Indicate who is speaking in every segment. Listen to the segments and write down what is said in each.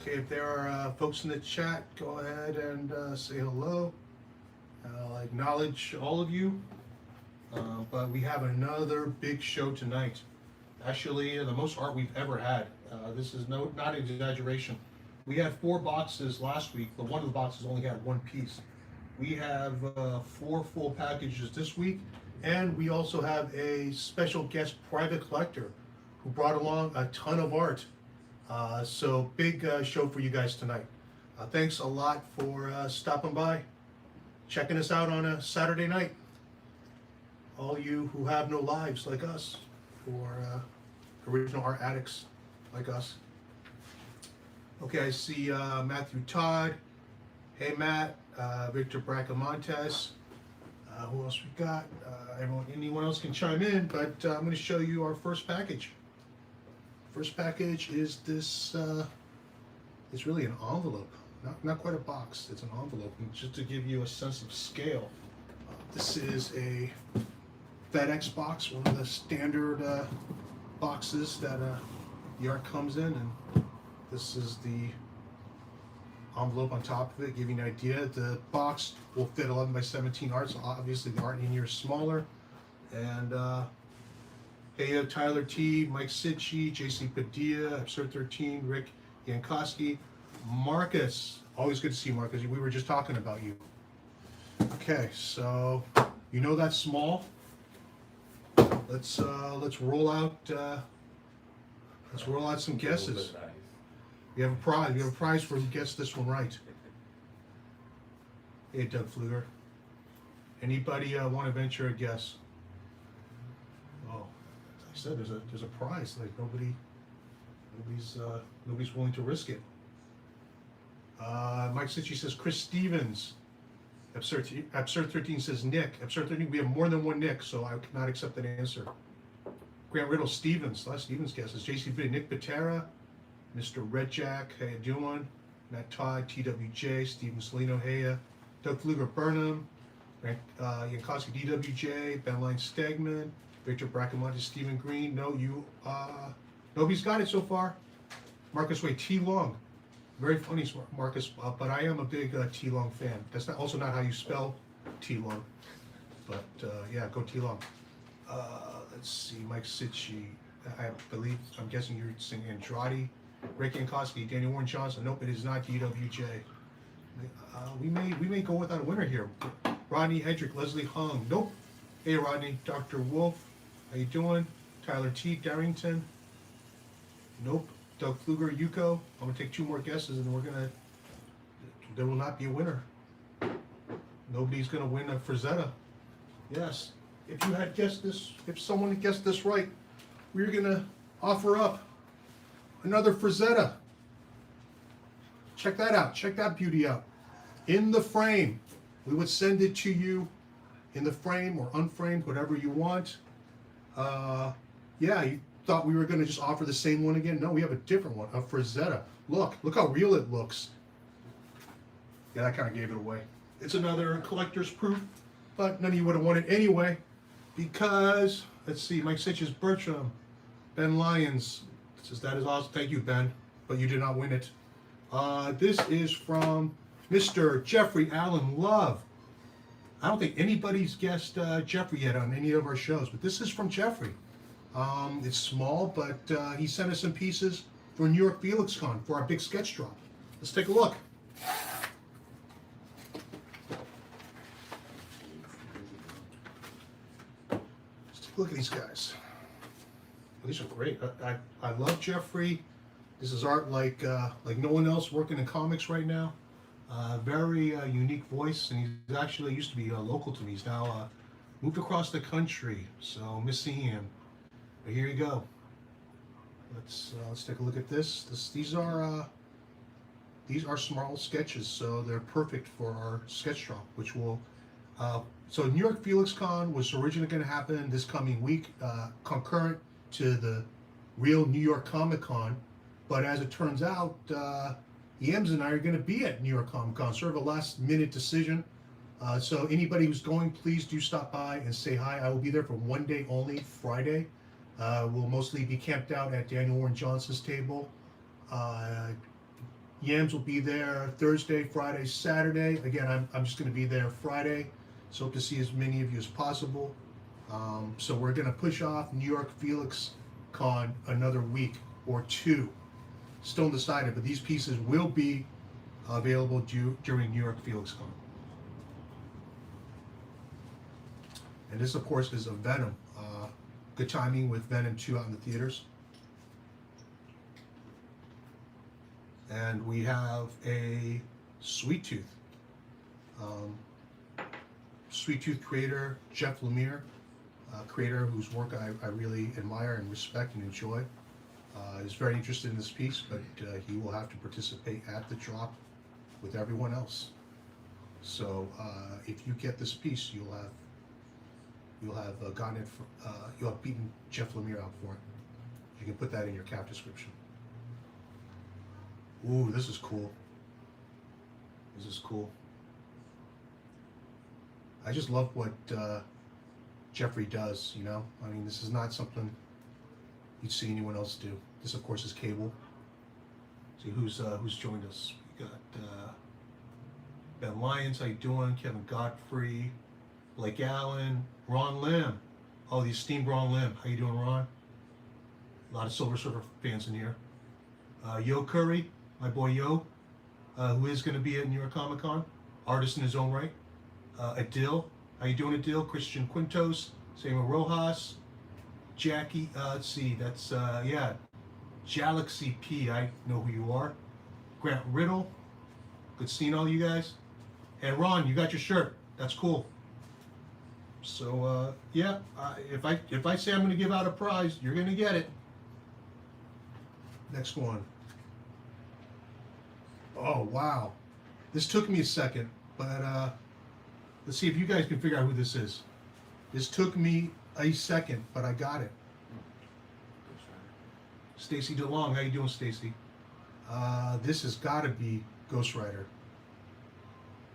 Speaker 1: Okay, if there are folks in the chat, go ahead and say hello. I'll acknowledge all of you. But we have another big show tonight. Actually, the most art we've ever had. This is not an exaggeration. We had 4 boxes last week, but one of the boxes only had one piece. We have 4 full packages this week, and we also have a special guest private collector who brought along a ton of art. So big show for you guys tonight. Thanks a lot for stopping by, checking us out on a Saturday night. All you who have no lives like us, for original art addicts like us. Okay, I see Matthew Todd. Hey Matt, Victor Bracamontes. Who else we got? Anyone else can chime in, but I'm going to show you our first package. First package is this, it's really an envelope, not quite a box, it's an envelope, and just to give you a sense of scale. This is a FedEx box, one of the standard boxes that the art comes in, and this is the envelope on top of it, give you an idea. The box will fit 11 by 17 art, so obviously the art in here is smaller. And hey, Tyler T, Mike Sitchy, JC Padilla, Absurd 13, Rick Yankowski, Marcus. Always good to see Marcus. We were just talking about you. Okay, so you know that's small. Let's roll out. Let's roll out some guesses. We have a prize. We have a prize for who gets this one right. Hey, Doug Fluger. Anybody want to venture a guess? Oh, as I said, there's a prize. Like nobody's willing to risk it. Mike Sitchy says Chris Stevens. Absurd 13 says Nick. Absurd 13, we have more than one Nick, so I cannot accept that answer. Grant Riddle Stevens. Last Stevens guesses. JCB, Nick Patera, Mr. Red Jack, how you doing? Matt Todd, TWJ, Steven Salino, hey, Doug Fluger Burnham, Yankowski DWJ, Ben Line Stegman, Victor Bracamonte, Stephen Green. No, nobody's got it so far. Marcus Way, T Long. Very funny, Marcus, but I am a big T Long fan. That's also not how you spell T Long, but yeah, go T Long. Let's see, Mike Sitchy. I'm guessing you're saying Andrade. Rick Yankowski, Daniel Warren Johnson. Nope, it is not DWJ. We may go without a winner here. Rodney Hedrick, Leslie Hung. Nope. Hey Rodney, Dr. Wolf. How you doing? Tyler T. Darrington. Nope. Doug Fluger, Yuko. I'm gonna take 2 more guesses, and there will not be a winner. Nobody's gonna win a FRAZETTA. Yes. If you had guessed this, if someone had guessed this right, we were gonna offer up another FRAZETTA. Check that out. Check that beauty out. In the frame. We would send it to you in the frame or unframed, whatever you want. Yeah, you thought we were going to just offer the same one again? No, we have a different one, a FRAZETTA. Look how real it looks. Yeah, that kind of gave it away. It's another collector's proof, but none of you would have won it anyway because, let's see, Mike Sitch's Bertram, Ben Lyons. Says that is awesome. Thank you, Ben, but you did not win it. This is from Mr. Jeffrey Allen Love. I don't think anybody's guessed Jeffrey yet on any of our shows, but this is from Jeffrey. It's small, but he sent us some pieces for New York Felix Con for our big sketch drop. Let's take a look. Let's take a look at these guys. These are great. I love Jeffrey. This is art like no one else working in comics right now. Very unique voice, and he's actually used to be local to me. He's now moved across the country, so miss seeing him. But here you go. Let's take a look at this. These are small sketches, so they're perfect for our sketch drop, which will. So New York Felix Con was originally going to happen this coming week, concurrent to the real New York Comic Con, but as it turns out, Ems and I are going to be at New York Comic Con, sort of a last minute decision. So anybody who's going, please do stop by and say hi. I will be there for one day only, Friday. We'll mostly be camped out at Daniel Warren Johnson's table. Yams will be there Thursday, Friday, Saturday. Again, I'm just going to be there Friday, so hope to see as many of you as possible. So we're going to push off New York Felix Con another week or two. Still undecided, but these pieces will be available during New York Felix Con. And this, of course, is a Venom. Good timing with Venom 2 out in the theaters. And we have a Sweet Tooth. Sweet Tooth creator Jeff Lemire, creator whose work I really admire and respect and enjoy, is very interested in this piece, but he will have to participate at the drop with everyone else. So if you get this piece, you'll have gotten it. You'll have beaten Jeff Lemire out for it. You can put that in your cap description. Ooh, this is cool. This is cool. I just love what Jeffrey does, you know? I mean, this is not something you'd see anyone else do. This, of course, is Cable. See who's joined us. We got Ben Lyons, how you doing? Kevin Godfrey, Blake Allen, Ron Lim. Oh, the esteemed Ron Lim. How you doing, Ron? A lot of Silver Surfer fans in here. Yo Curry, my boy Yo, who is going to be at New York Comic Con, artist in his own right. Adil, how you doing, Adil? Christian Quintos, Samuel Rojas, Jackie. Let's see, that's yeah, Galaxy P. I know who you are. Grant Riddle, good seeing all you guys. And Ron, you got your shirt. That's cool. So yeah, if I say I'm going to give out a prize, you're going to get it. Next one. Oh wow, this took me a second, but let's see if you guys can figure out who this is. This took me a second, but I got it. Stacy DeLong, how you doing, Stacy? This has got to be Ghost Rider.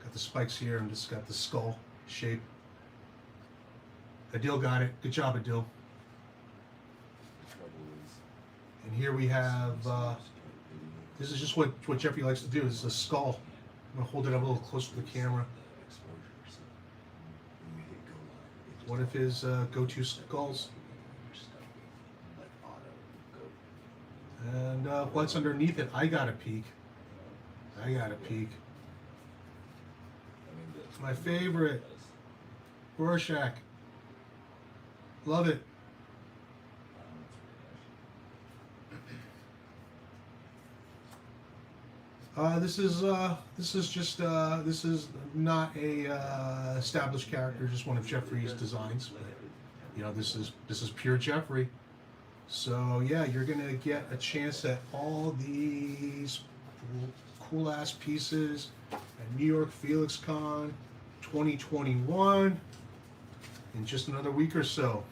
Speaker 1: Got the spikes here and just got the skull shape. Adil got it. Good job, Adil. And here we have, this is just what Jeffrey likes to do. This is a skull. I'm going to hold it up a little closer to the camera. One of his go-to skulls. And what's underneath it? I got a peek. I got a peek. It's my favorite. Rorschach. Love it. This is not a established character, just one of Jeffrey's designs. But, you know, this is pure Jeffrey. So yeah, you're gonna get a chance at all these cool ass pieces at New York Felix Con 2021 in just another week or so.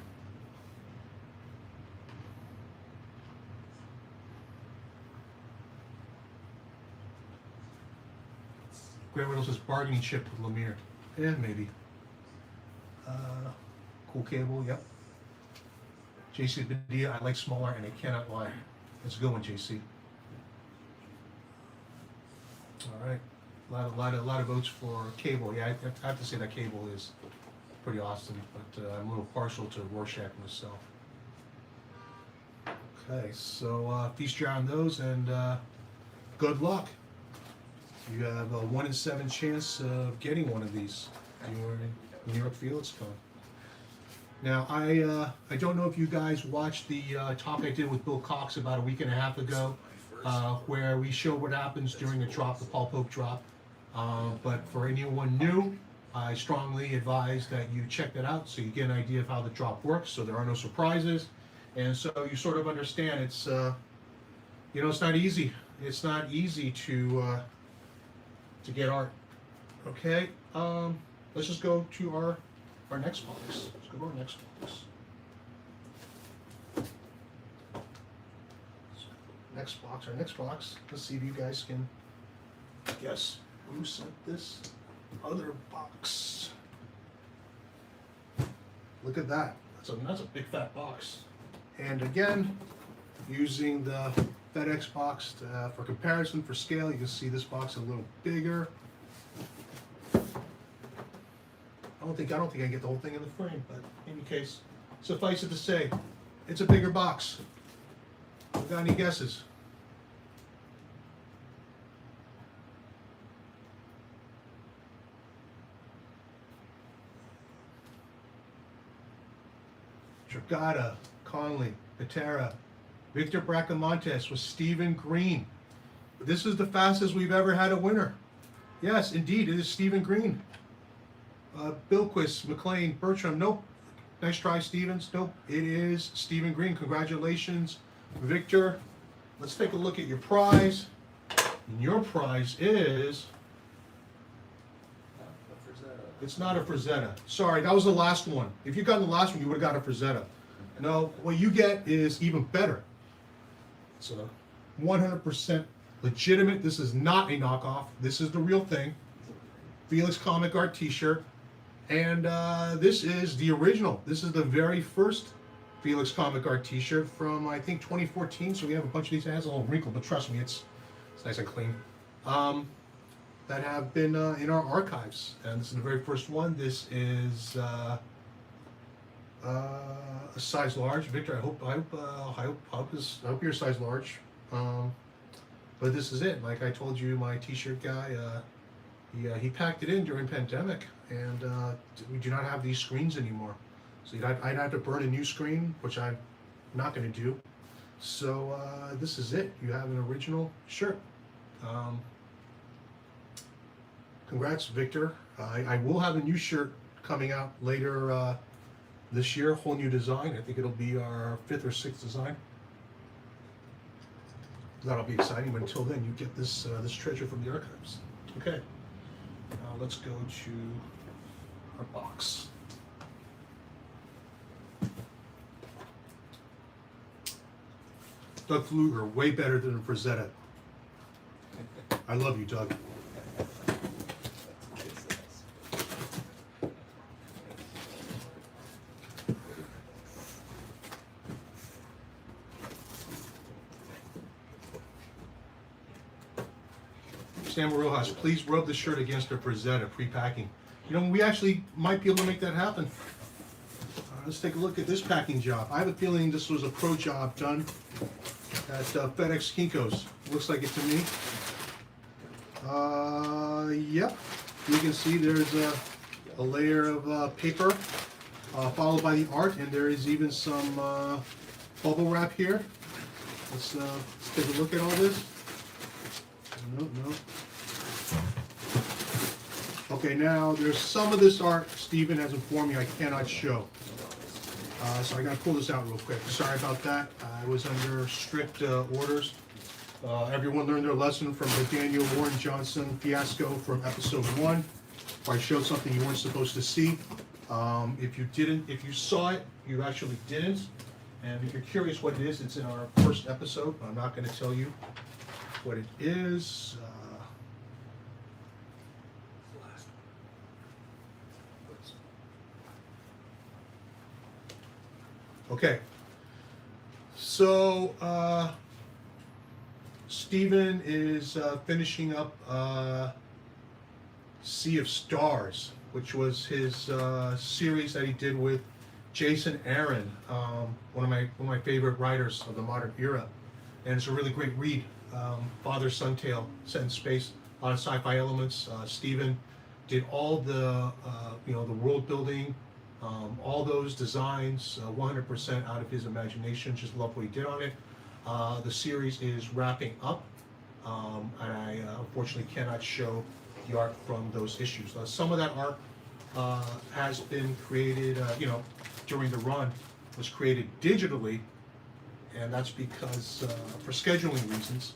Speaker 1: Grant Riddle says bargaining chip with Lemire. Yeah, maybe. Cool Cable, yep. JC Padilla, I like smaller and I cannot lie. Let's go one, JC. All right, a lot of votes for Cable. Yeah, I have to say that Cable is pretty awesome, but I'm a little partial to Rorschach myself. Okay, so feast your eye on those and good luck. You have a 1 in 7 chance of getting one of these during New York Felix Con. Now, I don't know if you guys watched the talk I did with Bill Cox about a week and a half ago, where we show what happens during a drop, the Paul Pope drop. But for anyone new, I strongly advise that you check that out so you get an idea of how the drop works, so there are no surprises. And so you sort of understand it's, you know, it's not easy. It's not easy to get art. Okay, let's just go to our next box. Let's go to our next box. Our next box. Let's see if you guys can guess who sent this other box. Look at that. That's a big fat box. And again, using the FedEx box. For comparison, for scale, you can see this box a little bigger. I don't think I get the whole thing in the frame, but in any case, suffice it to say, it's a bigger box. Got any guesses? Tragata, Conley, Patera, Victor Bracamontes with Stephen Green. This is the fastest we've ever had a winner. Yes, indeed, it is Stephen Green. Bilquist, McLean, Bertram, nope. Nice try, Stevens. Nope, it is Stephen Green. Congratulations, Victor. Let's take a look at your prize. And your prize is... It's not a FRAZETTA. Sorry, that was the last one. If you'd gotten the last one, you would have got a FRAZETTA. No, what you get is even better. It's a 100% legitimate. This is not a knockoff. This is the real thing. Felix Comic Art t-shirt. And this is the original. This is the very first Felix Comic Art t-shirt from, I think, 2014. So we have a bunch of these. It has a little wrinkle, but trust me, it's nice and clean. That have been in our archives, and this is the very first one. This is a size large. Victor, I hope you're a size large. But this is it. Like I told you, my t-shirt guy, he packed it in during pandemic, and we do not have these screens anymore. So I'd have to burn a new screen, which I'm not going to do. So this is it. You have an original shirt. Congrats, Victor. I will have a new shirt coming out later this year, whole new design. I think it'll be our 5th or 6th design. That'll be exciting, but until then, you get this this treasure from the archives. Okay, now let's go to our box. Doug Fluger, way better than FRAZETTA. I love you, Doug. Sam Rojas, please rub the shirt against a FRAZETTA pre-packing. You know, we actually might be able to make that happen. Let's take a look at this packing job. I have a feeling this was a pro job done at FedEx Kinko's. Looks like it to me. Yep. You can see there's a layer of paper followed by the art, and there is even some bubble wrap here. Let's take a look at all this. No. Okay, now there's some of this art Stephen has informed me I cannot show. So I gotta pull this out real quick. Sorry about that. I was under strict orders. Everyone learned their lesson from the Daniel Warren Johnson fiasco from episode 1, where I showed something you weren't supposed to see. If you saw it, you actually didn't. And if you're curious what it is, it's in our first episode. I'm not going to tell you what it is. Okay, so Stephen is finishing up Sea of Stars, which was his series that he did with Jason Aaron, one of my favorite writers of the modern era, and it's a really great read. Father-son tale set in space, a lot of sci-fi elements. Stephen did all the the world building. All those designs, 100% out of his imagination. Just love what he did on it. The series is wrapping up, and I unfortunately cannot show the art from those issues. Some of that art has been created, during the run, was created digitally, and that's because for scheduling reasons.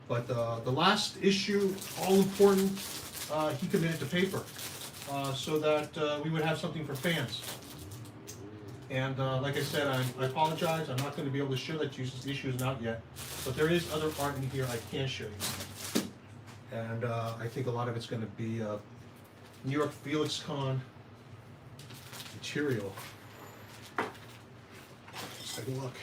Speaker 1: But the last issue, all important, he committed to paper. So that we would have something for fans. And like I said, I apologize. I'm not going to be able to show that to you since the issue isn't out yet. But there is other art in here I can show you. And I think a lot of it's going to be New York Felix Con material. Let's take a look.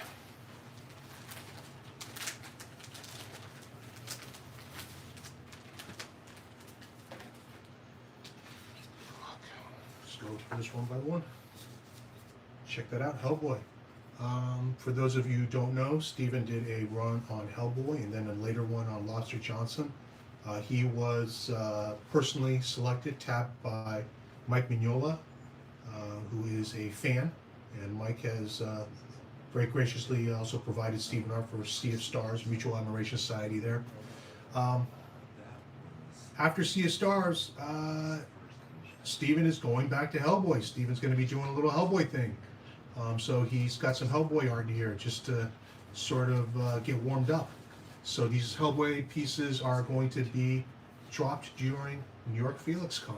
Speaker 1: go through this one by one. Check that out, Hellboy. For those of you who don't know, Steven did a run on Hellboy and then a later one on Lobster Johnson. He was personally selected, tapped by Mike Mignola, who is a fan, and Mike has very graciously also provided Steven art for Sea of Stars, Mutual Admiration Society there. After Sea of Stars, Steven is going back to Hellboy. Steven's going to be doing a little Hellboy thing. So he's got some Hellboy art here just to sort of get warmed up. So these Hellboy pieces are going to be dropped during New York Felix Con.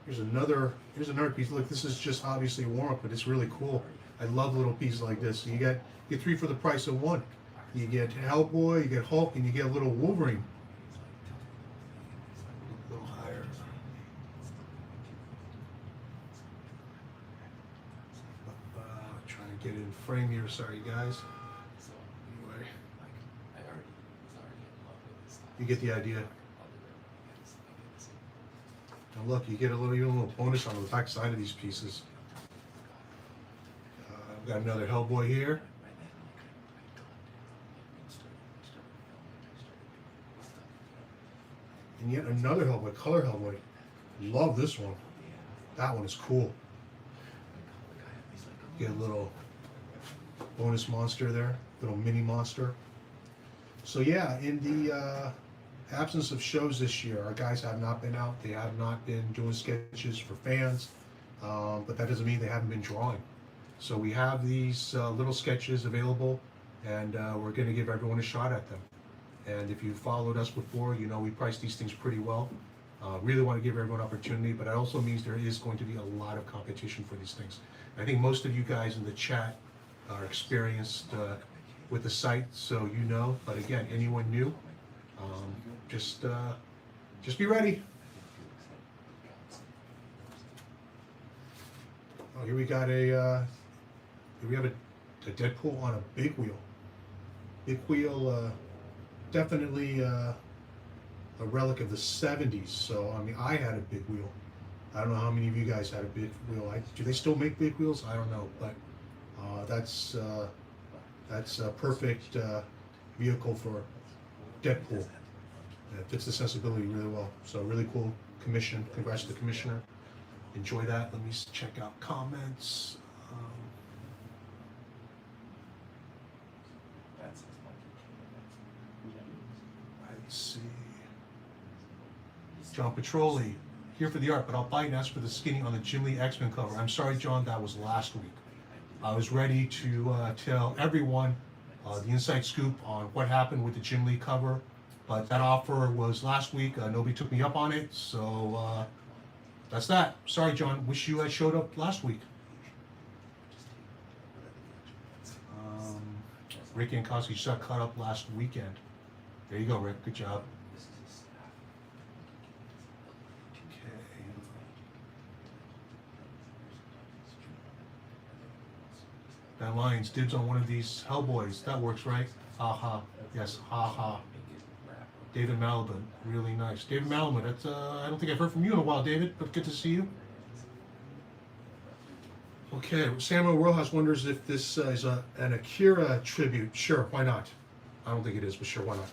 Speaker 1: Here's another piece. Look, this is just obviously a warm-up, but it's really cool. I love little pieces like this. You get three for the price of one. You get Hellboy, you get Hulk, and you get a little Wolverine. A little higher. Trying to get in frame here. Sorry, guys. Anyway, you get the idea. Now look, you get a little bonus on the back side of these pieces. I've got another Hellboy here. And yet another Hellboy, color Hellboy. Love this one. That one is cool. Get a little bonus monster there, little mini monster. So yeah, in the absence of shows this year, our guys have not been out. They have not been doing sketches for fans, but that doesn't mean they haven't been drawing. So we have these little sketches available, and we're going to give everyone a shot at them. And if you followed us before, you know we price these things pretty well. Really want to give everyone an opportunity, but it also means there is going to be a lot of competition for these things. I think most of you guys in the chat are experienced with the site, so you know. But again, anyone new, just be ready. Oh, here we got here we have a Deadpool on a big wheel. Big wheel, definitely a relic of the 70s. So I mean, I had a big wheel. I don't know how many of you guys had a big wheel. Do they still make big wheels? I don't know, but that's a perfect vehicle for Deadpool. It fits the sensibility really well. So really cool commission. Congrats to the commissioner. Enjoy that. Let me check out comments. Let's see. John Petroli, here for the art, but I'll buy and ask for the skinny on the Jim Lee X-Men cover. I'm sorry, John, that was last week. I was ready to tell everyone the inside scoop on what happened with the Jim Lee cover, but that offer was last week. Nobody took me up on it, so that's that. Sorry, John. Wish you had showed up last week. Rick Yankowski just got caught up last weekend. There you go, Rick. Good job. Ben Lyons, dibs on one of these Hellboys. That works, right? Ha. Yes, ha. David Malibu, really nice. David Malibu, that's I don't think I've heard from you in a while, David, but good to see you. Okay, Samuel Rojas wonders if this is an Akira tribute. Sure, why not? I don't think it is, but sure, why not?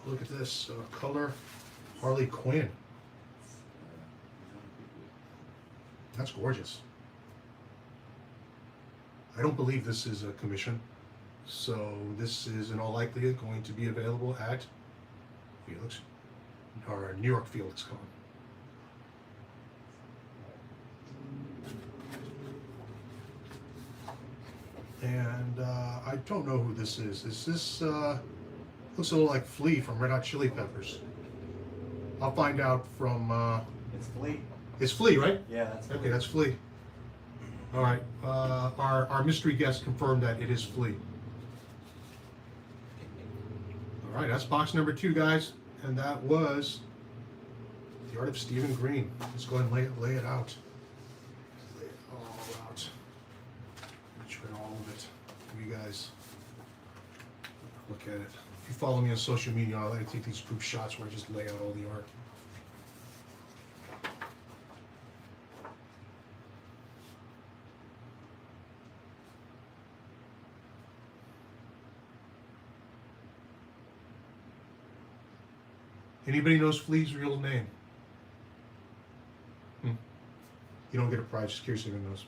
Speaker 1: Look at this color, Harley Quinn. That's gorgeous. I don't believe this is a commission, so this is in all likelihood going to be available at Felix, or New York Felix Con. And I don't know who this is. Is this, looks a little like Flea from Red Hot Chili Peppers. I'll find out from,
Speaker 2: It's Flea.
Speaker 1: It's Flea, right?
Speaker 2: Yeah, that's Flea.
Speaker 1: Okay, that's Flea. All right, our mystery guest confirmed that it is Flea. All right, that's box number 2, guys. And that was The Art of Stephen Green. Let's go ahead and lay it out. Lay it all out. Try all of it for you guys. Look at it. If you follow me on social media, I like to take these group shots where I just lay out all the art. Anybody knows Flea's real name? You don't get a prize, just curious if anyone knows.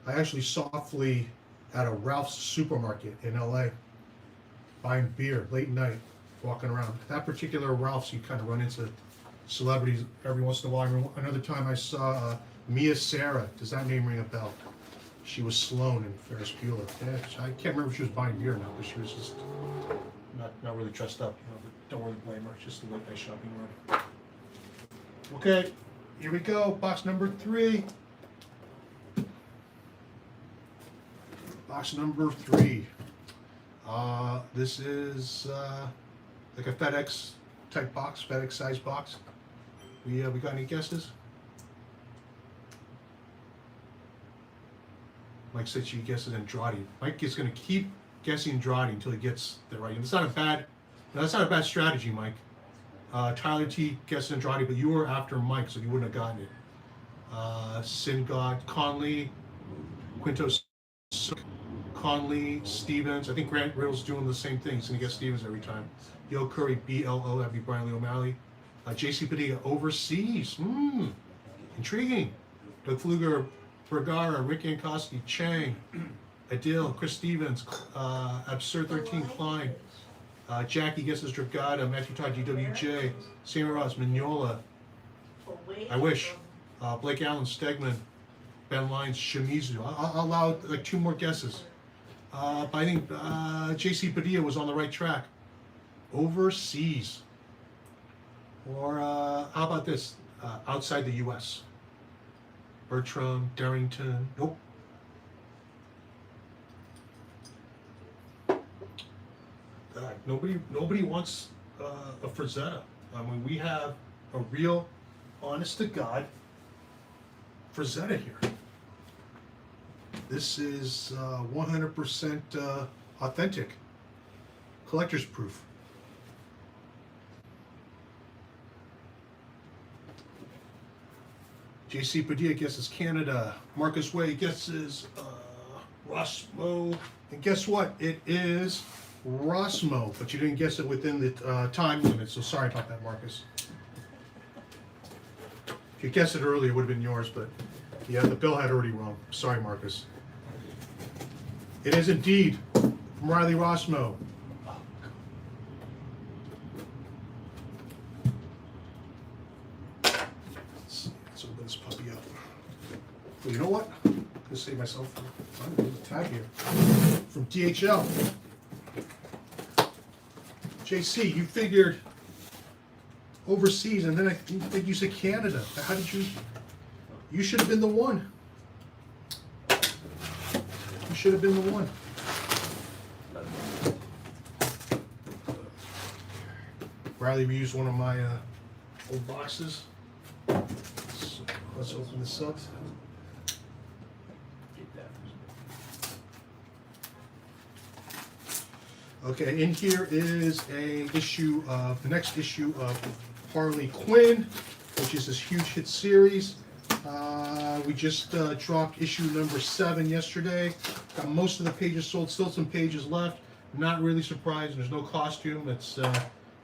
Speaker 1: I actually saw Flea at a Ralph's supermarket in LA, buying beer late night, walking around. That particular Ralph's, you kind of run into celebrities every once in a while. Another time I saw Mia Sara. Does that name ring a bell? She was Sloane in Ferris Bueller. Yeah, I can't remember if she was buying beer now, but she was just not really dressed up. You know, but don't really blame her. It's just a late night shopping run. Okay, here we go. Box number 3. Box number 3. This is like a FedEx type box, FedEx size box. We got any guesses? Mike said she guesses Andrade. Mike is going to keep guessing Andrade until he gets the right. And it's not a bad. That's not a bad strategy, Mike. Tyler T guessed Andrade, but you were after Mike, so you wouldn't have gotten it. Sin God, Conley, Quintos, Conley, Stevens. I think Grant Riddle's doing the same thing. He's going to get Stevens every time. Yo Curry, BLO, that'd be Brian Lee O'Malley. JC Padilla, overseas. Intriguing. Doug Fluger, Vergara, Rick Ankoski, Chang, Adil, Chris Stevens, Absurd 13, Klein, Jackie guesses Dragata, Matthew Todd, GWJ, Samuel Ross, Mignola, I wish, Blake Allen, Stegman, Ben Lyons, Shimizu. I'll allow like 2 more guesses. But I think JC Padilla was on the right track. Overseas. Or how about this? Outside the U.S. Bertram, Darrington. Nope. Nobody wants a FRAZETTA. I mean, we have a real, honest to God, FRAZETTA here. This is 100% authentic, collector's proof. JC Padilla guesses Canada. Marcus Way guesses Rosmo. And guess what? It is Rosmo, but you didn't guess it within the time limit, so sorry about that, Marcus. If you guessed it earlier, it would have been yours, but yeah, the bill had already rung. Sorry, Marcus. It is indeed from Riley Rosmo. Let's open this puppy up. Well, you know what? I'm going to save myself a tag here. From DHL. JC, you figured overseas, and then I think you said Canada. How did you? You should have been the one. You should have been the one. Riley reused one of my old boxes. So let's open this up. Okay, in here is the next issue of Harley Quinn, which is this huge hit series. We just dropped issue number 7 yesterday. Got most of the pages sold, still some pages left. Not really surprised, there's no costume. It's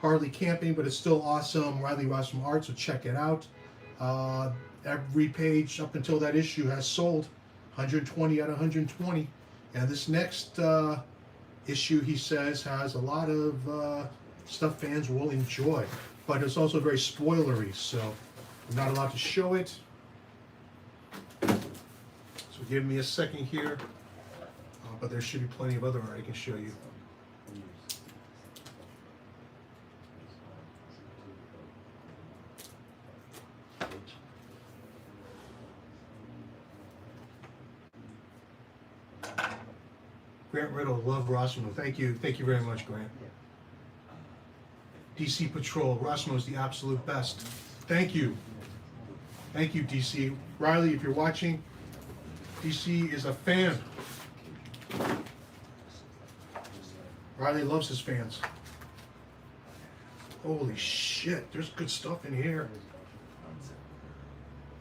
Speaker 1: Harley camping, but it's still awesome. Riley Rossman art, so check it out. Every page up until that issue has sold, 120 out of 120. And this next issue, he says, has a lot of stuff fans will enjoy, but it's also very spoilery, so I'm not allowed to show it. So give me a second here, but there should be plenty of other art I can show you. Grant Riddle, love Rosmo. Thank you very much, Grant. DC Patrol, Rosmo is the absolute best. Thank you, DC. Riley, if you're watching, DC is a fan. Riley loves his fans. Holy shit, there's good stuff in here.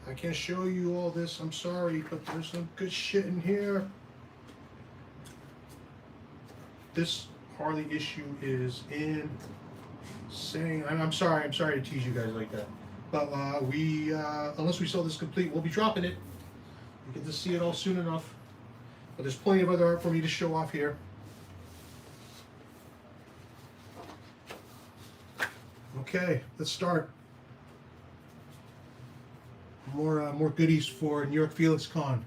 Speaker 1: I can't show you all this, I'm sorry, but there's some good shit in here. This Harley issue is insane. I'm sorry to tease you guys like that. But unless we sell this complete, we'll be dropping it. You get to see it all soon enough. But there's plenty of other art for me to show off here. Okay, let's start. More goodies for New York Felix Con.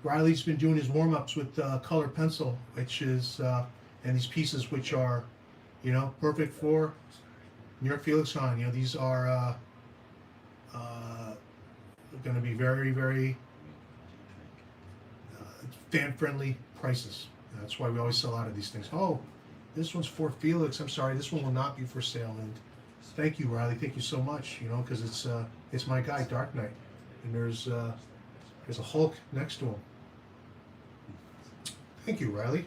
Speaker 1: Riley's been doing his warm-ups with color pencil, which is and these pieces which are, you know, perfect for New York Felix Con. You know, these are going to be very, very fan-friendly prices. That's why we always sell out of these things. Oh, this one's for Felix. I'm sorry, this one will not be for sale. And thank you, Riley. Thank you so much. You know, because it's my guy, Dark Knight, and there's a Hulk next to him. Thank you, Riley.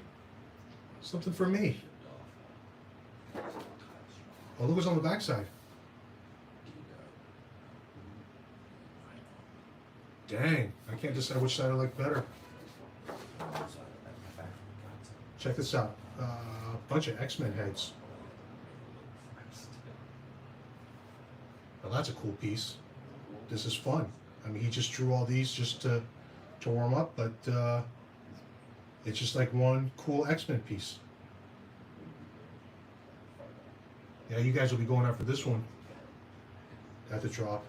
Speaker 1: Something for me. Oh, look what's on the backside. Dang, I can't decide which side I like better. Check this out. A bunch of X-Men heads. Well, that's a cool piece. This is fun. I mean, he just drew all these just to warm up, but it's just like one cool X-Men piece. Yeah, you guys will be going after this one at the drop.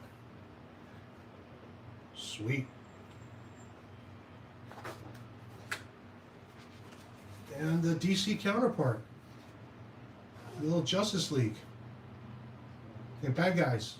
Speaker 1: Sweet. And the DC counterpart, the little Justice League. And bad guys.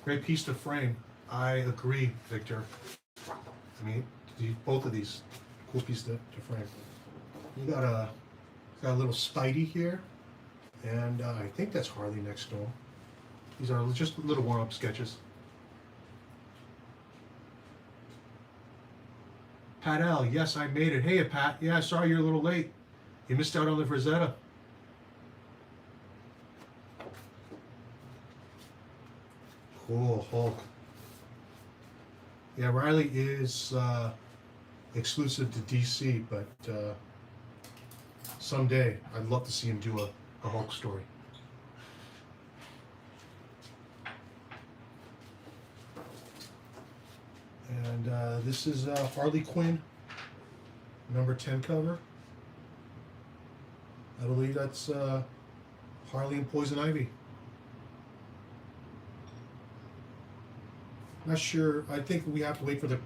Speaker 1: Great piece to frame. I agree, Victor. I mean, both of these, cool piece to frame. You got a little Spidey here, and I think that's Harley next to him. These are just little warm-up sketches. Pat L, yes, I made it. Hey, Pat. Yeah, sorry you're a little late. You missed out on the FRAZETTA. Cool, Hulk. Yeah, Riley is exclusive to DC, but someday I'd love to see him do a Hulk story. And this is Harley Quinn, number 10 cover. I believe that's Harley and Poison Ivy. Not sure. I think we have to wait for the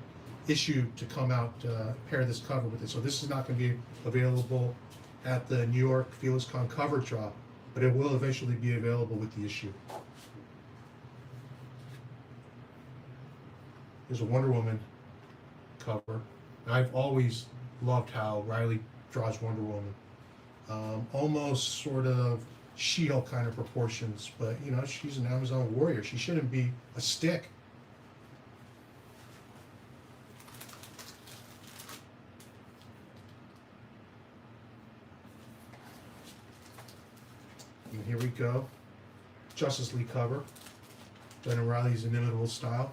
Speaker 1: issue to come out to pair this cover with it. So this is not going to be available at the New York Felix Con cover drop, but it will eventually be available with the issue. There's a Wonder Woman cover. And I've always loved how Riley draws Wonder Woman. Almost sort of She-Hulk kind of proportions, but you know, she's an Amazon warrior. She shouldn't be a stick. And here we go. Justice League cover. Done in Riley's inimitable style.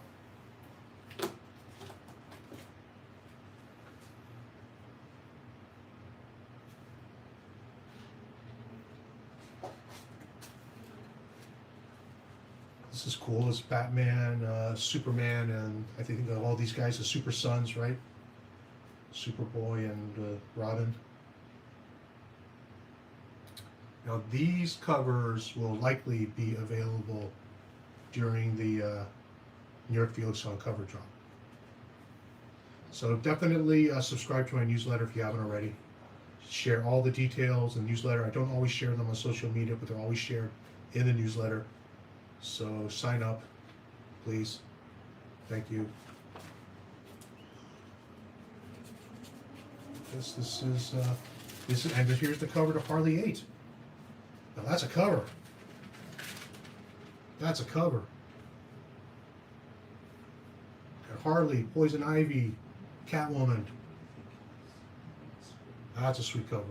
Speaker 1: This is cool. It's Batman, Superman, and I think all these guys are Super Sons, right? Superboy and Robin. Now these covers will likely be available during the New York Felix Con cover drop. So definitely subscribe to my newsletter if you haven't already. Share all the details in the newsletter. I don't always share them on social media, but they're always shared in the newsletter. So sign up please. Thank you. This is and here's the cover to Harley 8. Now that's a cover. That's a cover. Got Harley, Poison Ivy, Catwoman. That's a sweet cover.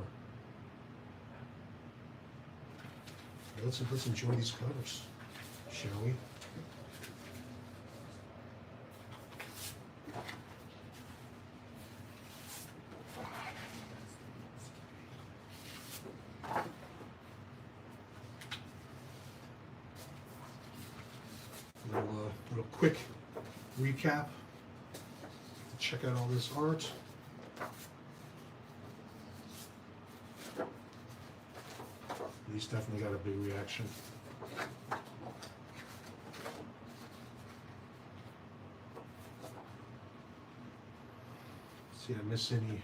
Speaker 1: Let's enjoy these covers, shall we? Little quick recap. Check out all this art. He's definitely got a big reaction. See, I miss any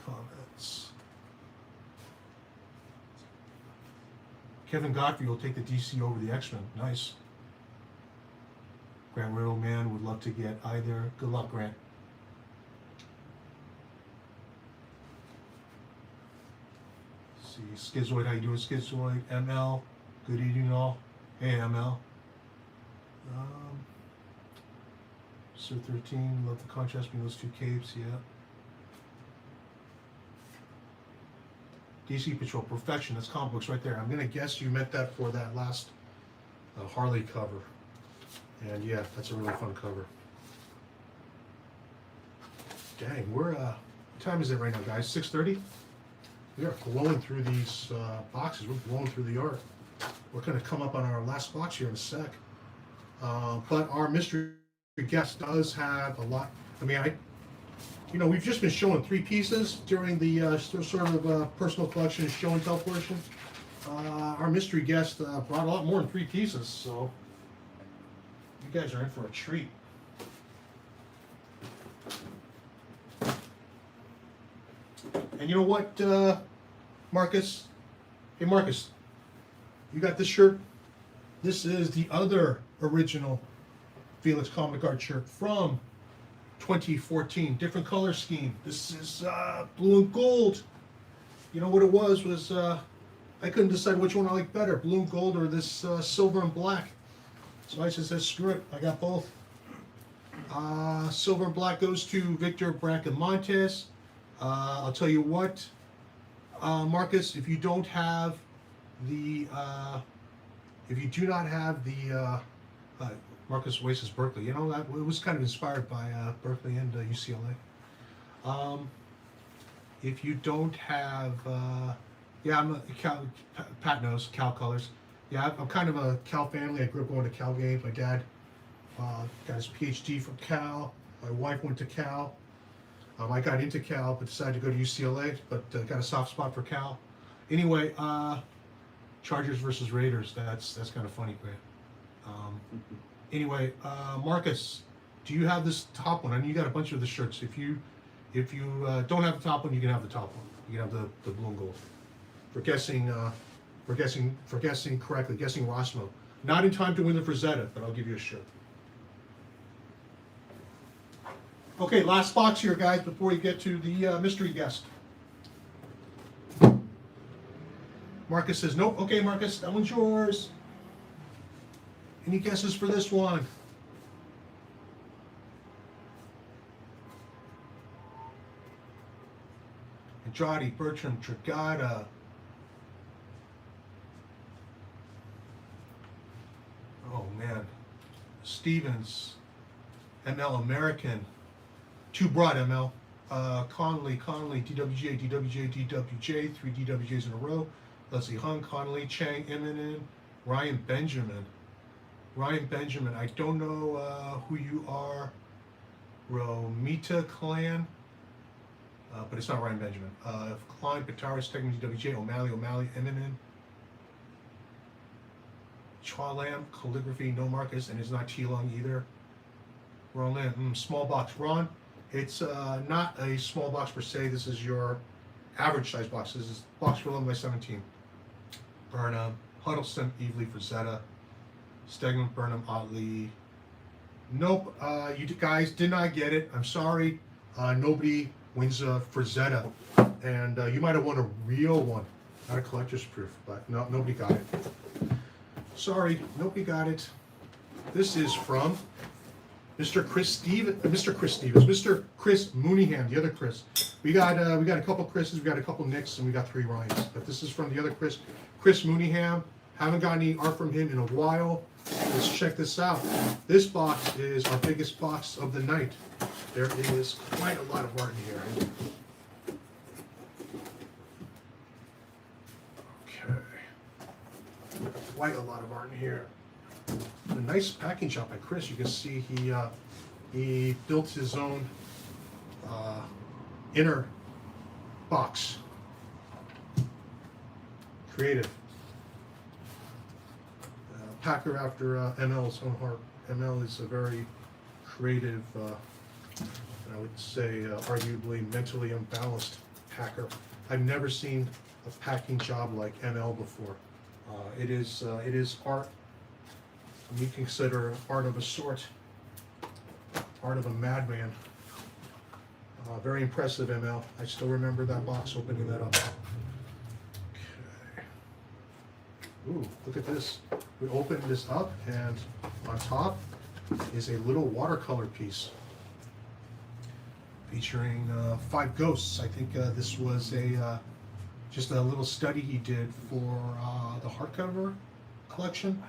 Speaker 1: comments. Kevin Godfrey will take the DC over the X-Men. Nice. Grant Riddle Man would love to get either. Good luck, Grant. See, Schizoid, how you doing, Schizoid? ML, good evening all. Hey, ML. Sir 13, love the contrast between those two capes, yeah. DC Patrol, perfection, that's comic books right there. I'm gonna guess you meant that for that last Harley cover. And yeah, that's a really fun cover. Dang, we're, what time is it right now, guys? 6:30? We are blowing through these boxes. We're blowing through the art. We're going to come up on our last box here in a sec. But our mystery guest does have a lot. I mean, we've just been showing 3 pieces during the sort of personal collection show and tell portion. Our mystery guest brought a lot more than 3 pieces, so you guys are in for a treat. And you know what, Marcus? Hey, Marcus, you got this shirt? This is the other original Felix Comic Art shirt from 2014. Different color scheme. This is blue and gold. You know what it was I couldn't decide which one I like better, blue and gold or this silver and black. So I just said, screw it, I got both. Silver and black goes to Victor Bracamontes. I'll tell you what, Marcus, if you don't have the, if you do not have the, Marcus Oasis Berkeley, you know, that it was kind of inspired by Berkeley and UCLA. If you don't have, yeah, I'm a Cal, Pat knows, Cal colors. Yeah, I'm kind of a Cal family. I grew up going to Cal games. My dad got his PhD from Cal. My wife went to Cal. I got into Cal, but decided to go to UCLA, but got a soft spot for Cal. Anyway, Chargers versus Raiders. That's kind of funny, Grant. Anyway, Marcus, do you have this top one? I know you got a bunch of the shirts. If you don't have the top one, you can have the top one. You can have the blue and gold. For guessing correctly, guessing Rosmo. Not in time to win the FRAZETTA, but I'll give you a shirt. Okay, last box here, guys, before we get to the mystery guest. Marcus says, nope. Okay, Marcus, that one's yours. Any guesses for this one? Andrade, Bertram, Tragata. Oh, man. Stevens. ML American. Too broad, ML. Connolly, DWJ, DWJ, 3 DWJs in a row. Leslie Hung, Connolly, Chang, Eminem, Ryan Benjamin. I don't know who you are. Romita Clan. But it's not Ryan Benjamin. Klein, Pataris, Tegman, DWJ, O'Malley, Eminem. Chua Lam, Calligraphy, no Marcus, and it's not T-Lung either. Ron Lam, small box. Ron, it's not a small box per se. This is your average size box. This is box for 11 by 17. Burnham, Huddleston, Evely, FRAZETTA, Stegman, Burnham, Otley, Nope, you guys did not get it. I'm sorry. Nobody wins a FRAZETTA. And you might have won a real one. Not a collector's proof, but no, nobody got it. Sorry, nobody got it. This is from Mr. Chris Mooneyham, the other Chris. We got a couple Chris's, we got a couple Nicks, and we got 3 Ryans. But this is from the other Chris Mooneyham. Haven't got any art from him in a while. Let's check this out. This box is our biggest box of the night. There is quite a lot of art in here. Okay. Quite a lot of art in here. A nice packing job by Chris. You can see he built his own inner box. Creative. Packer after ML's own heart. ML is a very creative, I would say arguably mentally unbalanced packer. I've never seen a packing job like ML before. It is art. We consider art of a sort, art of a madman. Very impressive, ML. I still remember that box, opening that up. Okay. Ooh, look at this. We opened this up, and on top is a little watercolor piece featuring 5 ghosts. I think this was just a little study he did for the hardcover collection.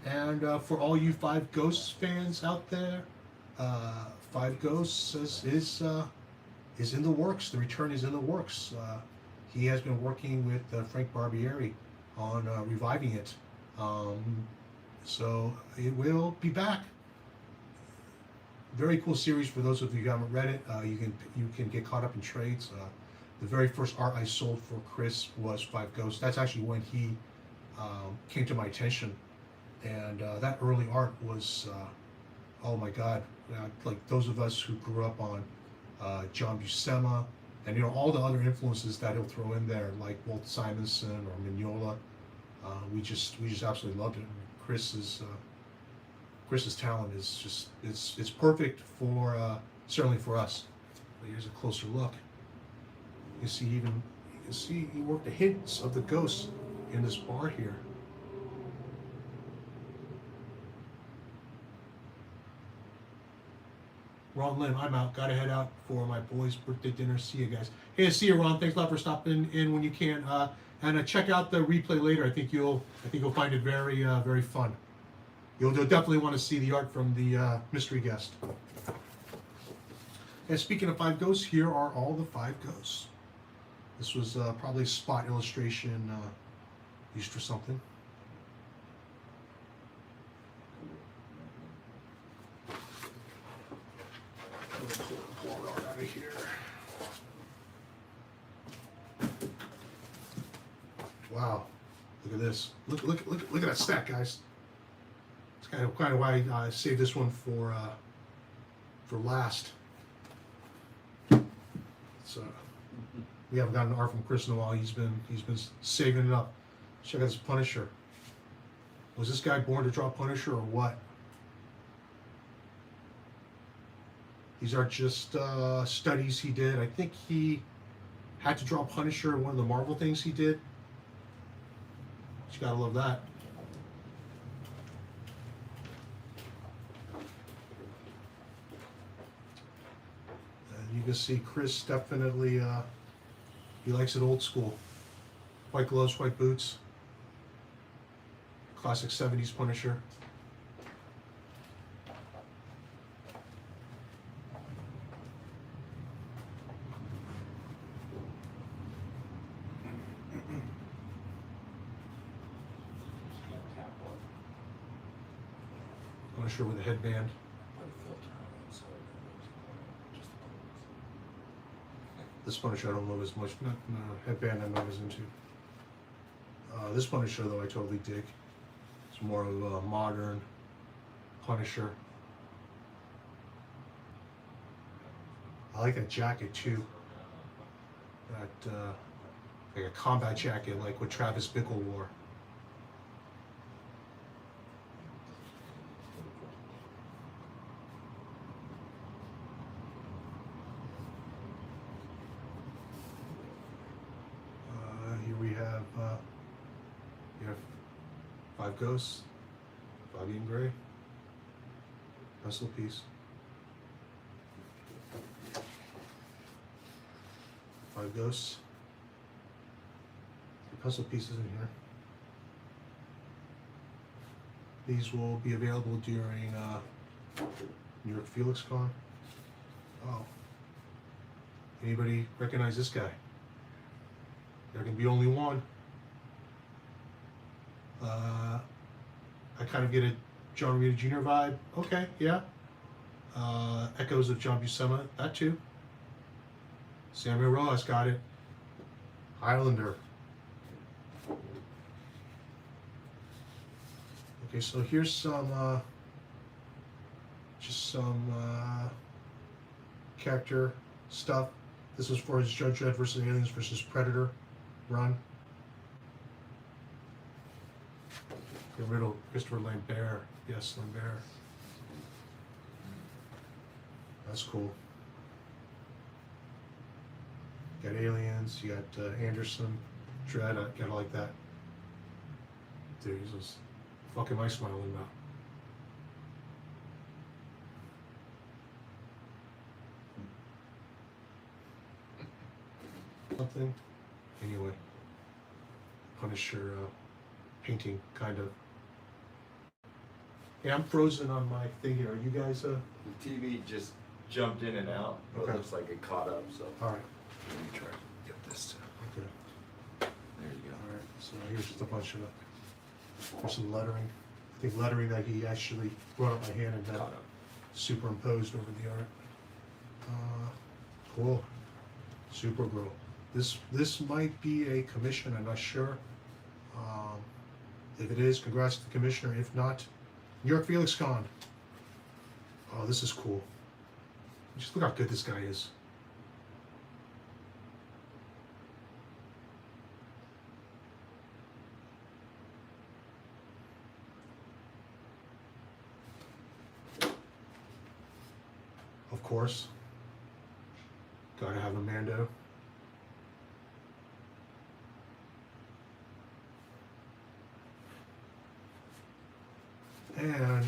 Speaker 1: And for all you 5 Ghosts fans out there, 5 Ghosts is in the works. The return is in the works. He has been working with Frank Barbieri on reviving it. So it will be back. Very cool series for those of you who haven't read it. You can get caught up in trades. The very first art I sold for Chris was 5 Ghosts. That's actually when he came to my attention. And that early art was, oh my God, like those of us who grew up on John Buscema and all the other influences that he'll throw in there, like Walt Simonson or Mignola. We just absolutely loved it. Chris's talent is just it's perfect for certainly for us. But here's a closer look. You can see he worked the hints of the ghosts in this bar here. Ron Lim, I'm out. Gotta head out for my boy's birthday dinner. See you guys. Hey, see you, Ron. Thanks a lot for stopping in when you can. And check out the replay later. I think you'll find it very very fun. You'll definitely want to see the art from the mystery guest. And speaking of 5 Ghosts, here are all the 5 Ghosts. This was probably a spot illustration used for something. Pull it out of here. Wow, look at this. Look at that stack, guys. It's kind of why I saved this one for last. So we haven't gotten art from Chris in a while. He's been saving it up. Check out this Punisher. Was this guy born to draw Punisher or what? These are just studies he did. I think he had to draw Punisher in one of the Marvel things he did. You gotta love that. And you can see Chris definitely, he likes it old school. White gloves, white boots. Classic 70s Punisher. Punisher with a headband. This Punisher I don't love as much. Not headband I'm not as into. This Punisher though I totally dig. It's more of a modern Punisher. I like that jacket too. That like a combat jacket, like what Travis Bickle wore. 5 ghosts. Fabian Gray. Pencil piece. 5 ghosts. The puzzle pieces in here. These will be available during New York Felix Con. Oh. Anybody recognize this guy? There can be only one. I kind of get a John Romita Jr. vibe. Okay, yeah. Echoes of John Buscema, that too. Samuel Rojas got it. Highlander. Okay, so here's some, just some character stuff. This was for his Judge Dredd versus Aliens versus Predator run. Riddle, Christopher Lambert. Yes, Lambert. That's cool. You got Aliens, you got Anderson, Dredd, I kinda like that. Dude, he's just fucking my smiling about. Something. Anyway. Punisher painting, kind of. Yeah, I'm frozen on my thing here. Are you guys
Speaker 2: The TV just jumped in and out, but
Speaker 1: Okay.
Speaker 2: it looks like it caught up, so.
Speaker 1: Alright.
Speaker 2: Let me try to get this too.
Speaker 1: Okay.
Speaker 2: There you go.
Speaker 1: Alright. So here's just a bunch of there's some lettering. I think lettering that he actually brought up by hand and then
Speaker 2: Caught up.
Speaker 1: superimposed over the art. Cool. Supergirl. This might be a commission, I'm not sure. If it is, congrats to the commissioner. If not, New York Felix Con. Oh, this is cool. Just look how good this guy is. Of course. Gotta have a Mando. And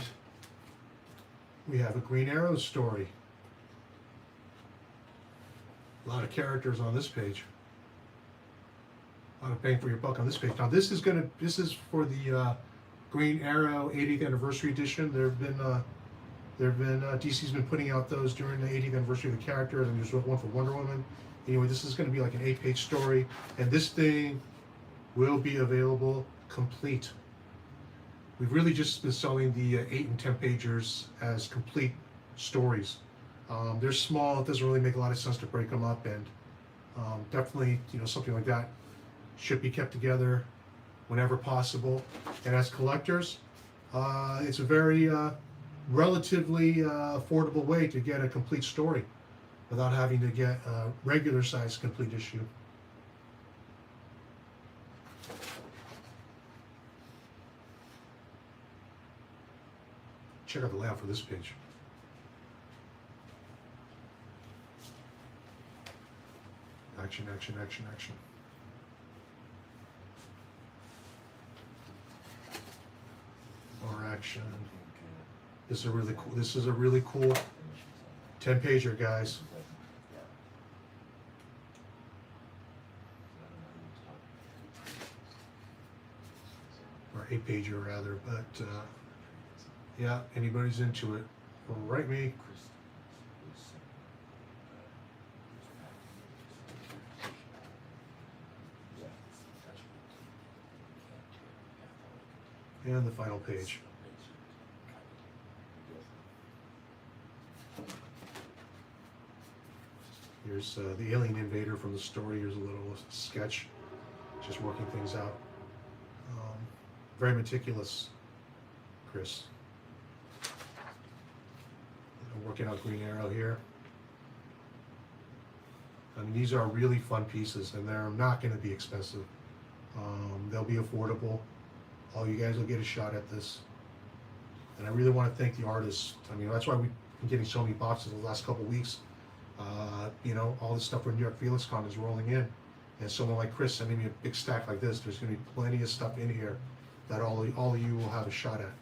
Speaker 1: we have a Green Arrow story. A lot of characters on this page. A lot of bang for your buck on this page. Now this is for the Green Arrow 80th anniversary edition. There have been DC's been putting out those during the 80th anniversary of the characters, and there's one for Wonder Woman. Anyway, this is going to be like an 8-page story, and this thing will be available complete. We've really just been selling the 8 and 10 pagers as complete stories. They're small. It doesn't really make a lot of sense to break them up, and definitely, something like that should be kept together whenever possible. And as collectors, it's a very relatively affordable way to get a complete story without having to get a regular size complete issue. Check out the layout for this page. Action, action, action, action. More action. This is a really cool 10-pager, guys. Or 8-pager rather, but yeah, anybody's into it, write me. And the final page. Here's the alien invader from the story. Here's a little sketch, just working things out. Very meticulous, Chris. Working out Green Arrow here. I mean, these are really fun pieces, and they're not going to be expensive. They'll be affordable. All you guys will get a shot at this. And I really want to thank the artists. I mean, that's why we've been getting so many boxes the last couple of weeks. All this stuff for New York Felix Con is rolling in. And someone like Chris sending me a big stack like this, there's going to be plenty of stuff in here that all of you will have a shot at.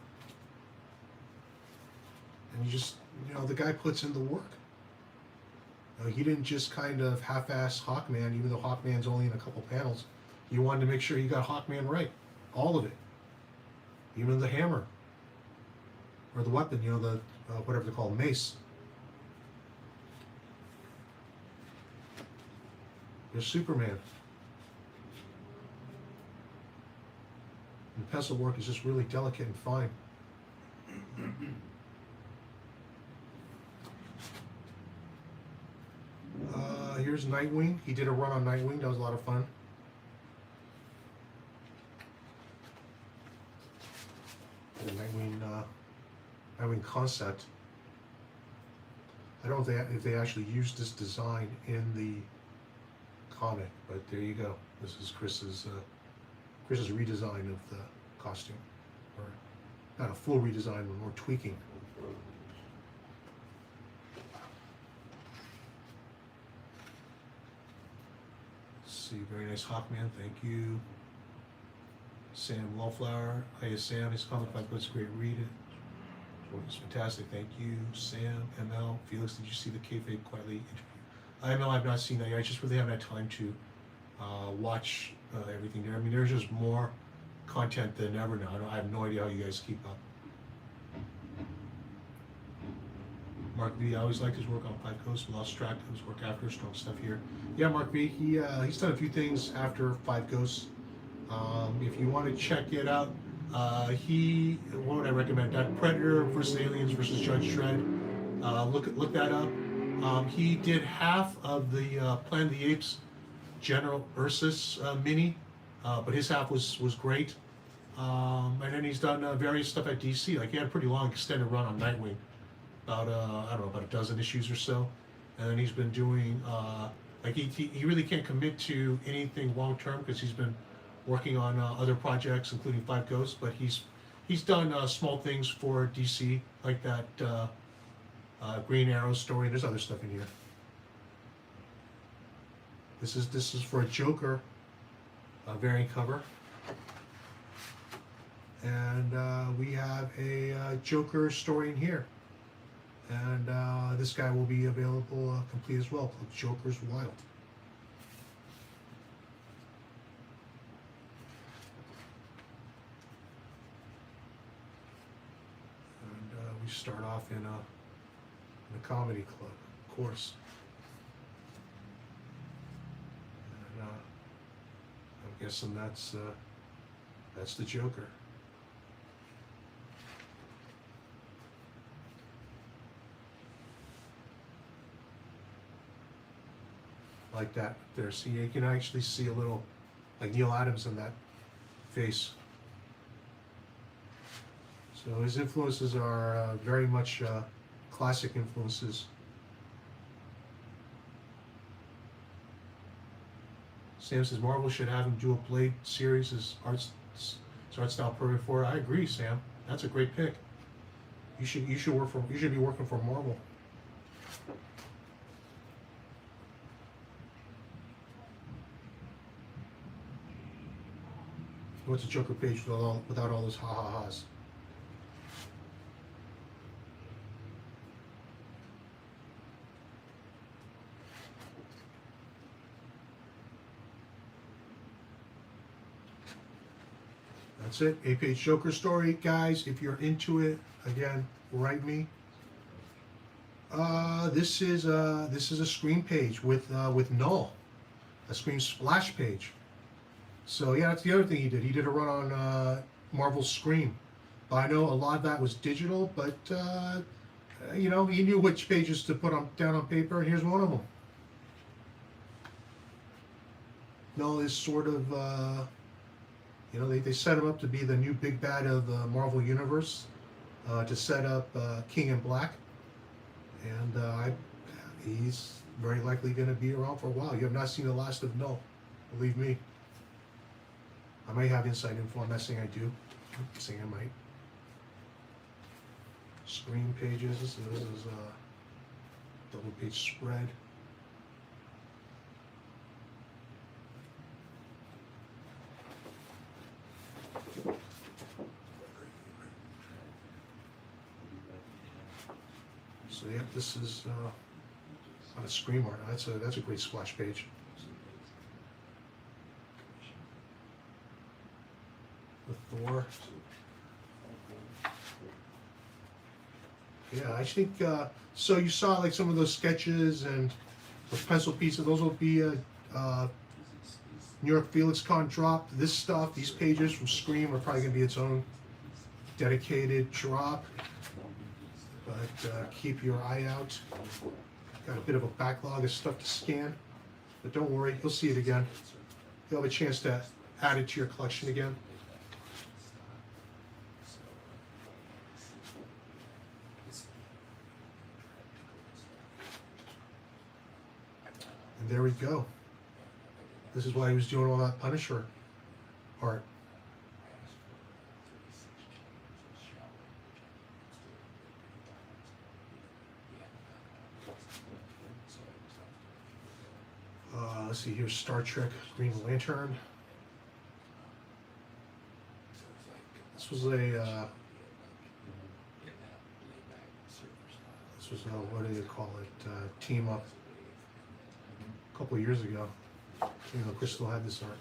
Speaker 1: And the guy puts in the work. He didn't just kind of half-ass Hawkman, even though Hawkman's only in a couple panels. He wanted to make sure he got Hawkman right. All of it. Even the hammer. Or the weapon, the whatever they're called, mace. There's Superman. And the pencil work is just really delicate and fine. Here's Nightwing. He did a run on Nightwing. That was a lot of fun. The Nightwing concept. I don't know if they actually used this design in the comic, but there you go. This is Chris's redesign of the costume, or not a full redesign, but more tweaking. See, very nice Hawkman, thank you. Sam Wallflower, hiya Sam, his comic by Books, great, read it. It's fantastic, thank you. Sam, ML, Felix, did you see the Kayfabe Quietly interview? I've not seen that yet, I just really haven't had time to watch everything there. I mean, there's just more content than ever now. I have no idea how you guys keep up. Mark V, I always liked his work on Five Ghosts, lost track of his work after, strong stuff here. Yeah, Mark V, he's done a few things after Five Ghosts. If you want to check it out, what would I recommend? That Predator versus Aliens versus Judge Dredd. Look that up. He did half of the Planet of the Apes General Ursus mini, but his half was great. And then he's done various stuff at DC. Like he had a pretty long extended run on Nightwing. About I don't know, about a dozen issues or so, and then he's been doing like he really can't commit to anything long term because he's been working on other projects, including Five Ghosts. But he's done small things for DC, like that Green Arrow story. There's other stuff in here. This is for a Joker variant cover, and we have a Joker story in here. And this guy will be available complete as well, called Joker's Wild. And we start off in a comedy club, of course. And I'm guessing that's the Joker. Like that there. See, you can actually see a little like Neil Adams in that face. So his influences are very much classic influences. Sam says Marvel should have him do a Blade series as art style perfect for it. I agree, Sam. That's a great pick. You should be working for Marvel. What's a Joker page without all those ha-ha-has? That's it. 8-page Joker story, guys. If you're into it, again, write me. This is a Scream page with Null, a Scream splash page. So yeah, that's the other thing he did. He did a run on Marvel's Scream. But I know a lot of that was digital, but he knew which pages to put down on paper, and here's one of them. Null is sort of, they set him up to be the new big bad of the Marvel Universe, to set up King in Black. And he's very likely going to be around for a while. You have not seen the last of Null, believe me. I might have inside info. I'm not saying I do. I'm saying I might. Screen pages. This is a double page spread. So yeah, this is on a screen art. That's a great splash page. The Thor. Yeah, I think so. You saw like some of those sketches and those pencil pieces. Those will be New York Felix Con dropped. This stuff, these pages from Scream, are probably gonna be its own dedicated drop. But keep your eye out. Got a bit of a backlog of stuff to scan, but don't worry, you'll see it again. You'll have a chance to add it to your collection again. And there we go. This is why he was doing all that Punisher art. Let's see, here's Star Trek Green Lantern. This was what do you call it, team up a couple of years ago. You know, Crystal had this art.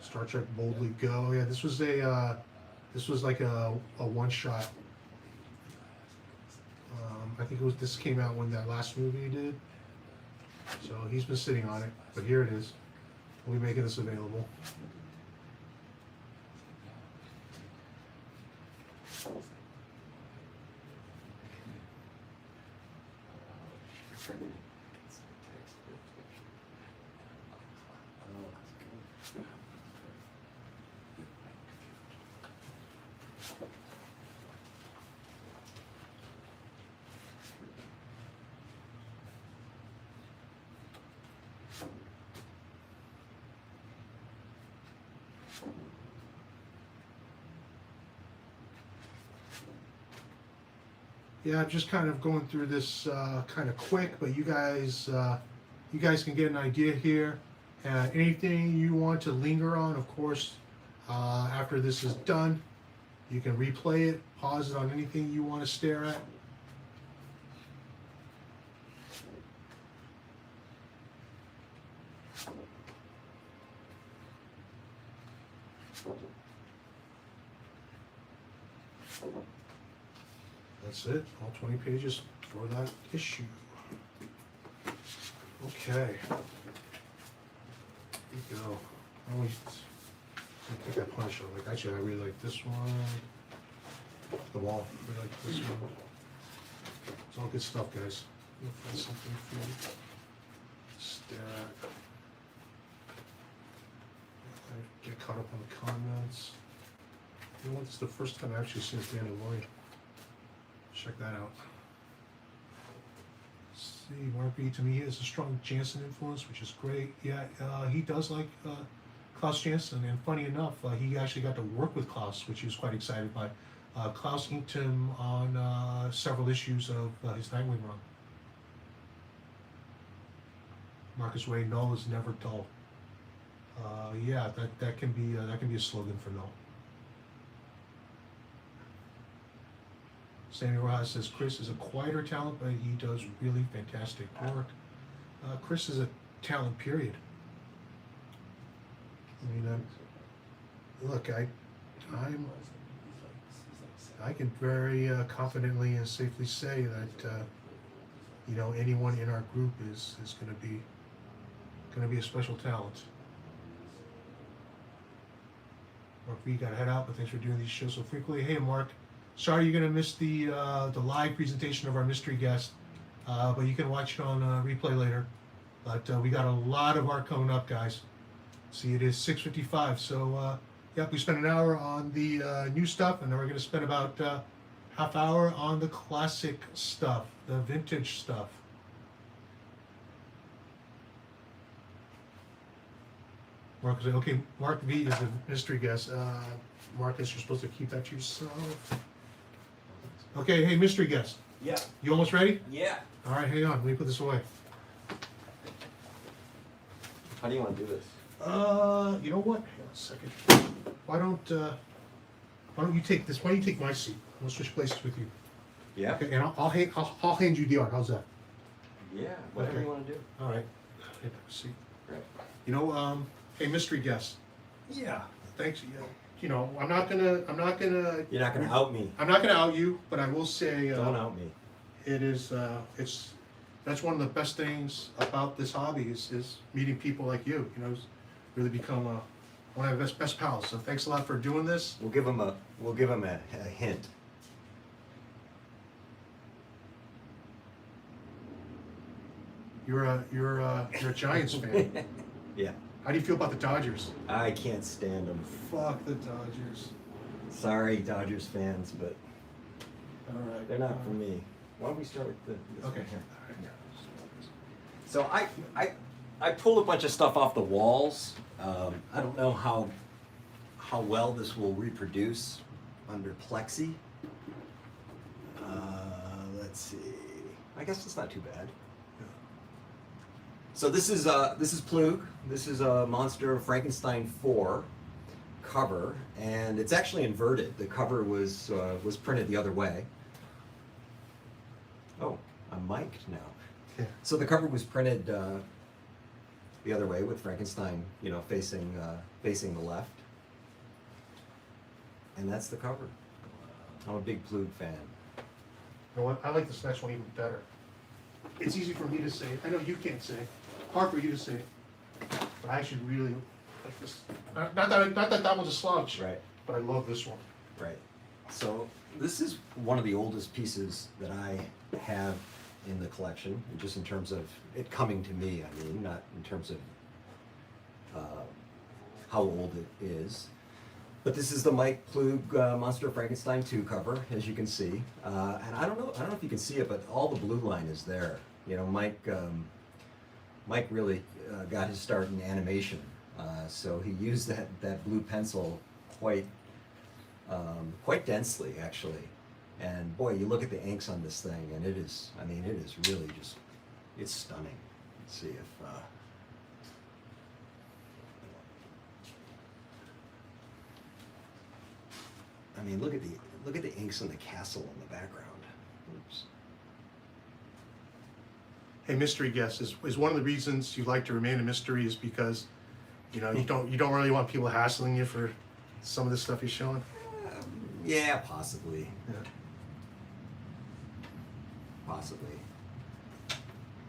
Speaker 1: Star Trek Boldly Go. Yeah, this was like a one shot. I think this came out when that last movie did. So he's been sitting on it, but here it is. We'll be making this available. Yeah, I'm just kind of going through this kind of quick, but you guys can get an idea here. Anything you want to linger on, of course, after this is done, you can replay it, pause it on anything you want to stare at. That's it, all 20 pages for that issue. Okay. Here we go. I think I punished it. Like, actually, I really like this one. The wall. I really like this one. It's all good stuff, guys. You'll find something for you to stare at. I get caught up on the comments. You know what? This is the first time I've actually seen Danny Lloyd. Check that out. Let's see, Mark B, to me, is a strong Jansen influence, which is great. Yeah, he does like Klaus Janson, and funny enough, he actually got to work with Klaus, which he was quite excited by. Klaus inked him on several issues of his Nightwing run. Marcus Ray, null is never dull. Yeah, that can be a slogan for null. Sammy Rojas says Chris is a quieter talent, but he does really fantastic work. Chris is a talent, period. I mean, look, I can very confidently and safely say that you know, anyone in our group is going to be a special talent. Mark V, got to head out, but thanks for doing these shows so frequently. Hey, Mark. Sorry you're going to miss the live presentation of our mystery guest, but you can watch it on replay later. But we got a lot of art coming up, guys. See, it is 6:55, so yep, we spent an hour on the new stuff, and then we're going to spend about half hour on the classic stuff, the vintage stuff. Mark, okay, Mark V is the mystery guest. Marcus, you're supposed to keep that to yourself. Okay, hey, mystery guest.
Speaker 3: Yeah.
Speaker 1: You almost ready?
Speaker 3: Yeah.
Speaker 1: All right, hang on. Let me put this away.
Speaker 2: How do you want to do this?
Speaker 1: You know what? Hang on a second. Why don't you take this? Why don't you take my seat? I'll switch places with you.
Speaker 2: Yeah.
Speaker 1: Okay, and I'll hand you the art. How's that?
Speaker 2: Yeah. Whatever
Speaker 1: Okay.
Speaker 2: you want to do.
Speaker 1: All right. See.
Speaker 2: Right.
Speaker 1: You know, hey, mystery guest.
Speaker 2: Yeah.
Speaker 1: Thanks. You know, I'm not gonna.
Speaker 2: You're not gonna out me.
Speaker 1: I'm not gonna out you, but I will say.
Speaker 2: Don't out me.
Speaker 1: It is. That's one of the best things about this hobby is meeting people like you. You know, it's really become one of my best pals. So thanks a lot for doing this.
Speaker 2: We'll give him a hint.
Speaker 1: You're a Giants fan.
Speaker 2: Yeah.
Speaker 1: How do you feel about the Dodgers?
Speaker 2: I can't stand them.
Speaker 1: Fuck the Dodgers.
Speaker 2: Sorry, Dodgers fans, but
Speaker 1: All right.
Speaker 2: they're not for me. Why don't we start with this
Speaker 1: Okay.
Speaker 2: one here? So I pulled a bunch of stuff off the walls. I don't know how well this will reproduce under plexi. Let's see. I guess it's not too bad. So this is Plug. This is a Monster Frankenstein 4 cover, and it's actually inverted. The cover was printed the other way. Oh, I'm mic'd now.
Speaker 1: Yeah.
Speaker 2: So the cover was printed the other way with Frankenstein, you know, facing the left, and that's the cover. I'm a big Plug fan.
Speaker 1: You know what? I like this next one even better. It's easy for me to say. I know you can't say. Hard for you to say. But I actually really like this. Not that one's a slouch.
Speaker 2: Right.
Speaker 1: But I love this one.
Speaker 2: Right. So this is one of the oldest pieces that I have in the collection, just in terms of it coming to me. I mean, not in terms of how old it is. But this is the Mike Plug Monster Frankenstein 2 cover, as you can see. And I don't know if you can see it, but all the blue line is there. You know, Mike really got his start in animation, so he used that blue pencil quite densely, actually. And boy, you look at the inks on this thing, and it is really just, it's stunning. Let's see if I mean, look at the inks on the castle in the background. Oops.
Speaker 1: Hey, mystery guest is one of the reasons you like to remain a mystery is because, you know, you don't really want people hassling you for some of the stuff you're showing.
Speaker 2: Yeah, possibly.
Speaker 1: Yeah.
Speaker 2: Possibly.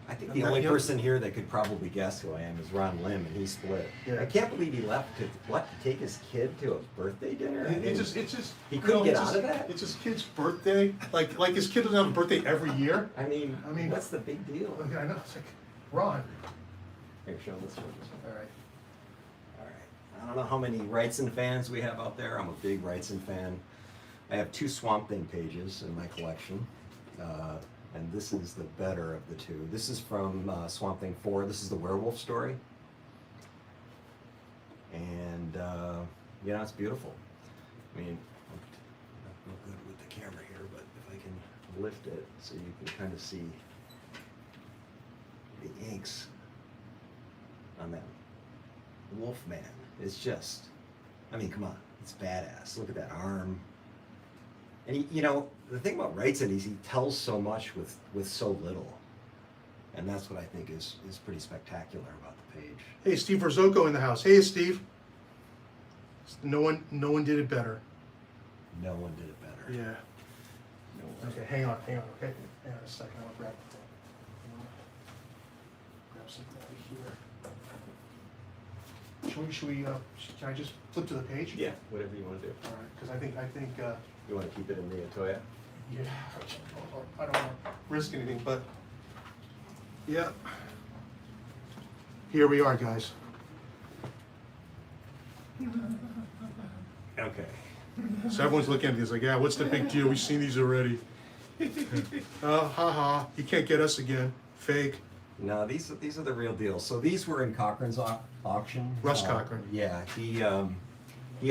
Speaker 2: I think the only person here that could probably guess who I am is Ron Lim, and he split.
Speaker 1: Yeah.
Speaker 2: I can't believe he left to take his kid to a birthday dinner. I mean,
Speaker 1: It's just
Speaker 2: he couldn't get out of that.
Speaker 1: It's his kid's birthday. Like his kid doesn't have a birthday every year.
Speaker 2: I mean, what's the big deal?
Speaker 1: Okay, I know. It's like Ron.
Speaker 2: Here, show this one.
Speaker 1: All right.
Speaker 2: All right. I don't know how many Wrightson fans we have out there. I'm a big Wrightson fan. I have 2 Swamp Thing pages in my collection. And this is the better of the two. This is from Swamp Thing 4. This is the werewolf story. And, you know, it's beautiful. I mean, I'm not good with the camera here, but if I can lift it so you can kind of see the inks on that Wolfman. It's just, I mean, come on, it's badass. Look at that arm. And he, you know, the thing about Wrightson is he tells so much with so little, and that's what I think is pretty spectacular about the page.
Speaker 1: Hey, Steve Rozzocco in the house. Hey, Steve. No one did it better.
Speaker 2: No one did it better.
Speaker 1: Yeah.
Speaker 2: No one.
Speaker 1: Okay, hang on, okay? Hang on a second. I want to grab something out of here. Should we can I just flip to the page?
Speaker 2: Yeah, whatever you want to do.
Speaker 1: All right, because I think
Speaker 2: You want to keep it in the Atoya?
Speaker 1: yeah, I don't want to risk anything, but yeah. Here we are, guys.
Speaker 2: Okay.
Speaker 1: So everyone's looking at these like, yeah, what's the big deal? We've seen these already. Ha. You can't get us again. Fake.
Speaker 2: No, these are the real deal. So these were in Cochran's auction.
Speaker 1: Russ Cochran.
Speaker 2: Yeah, he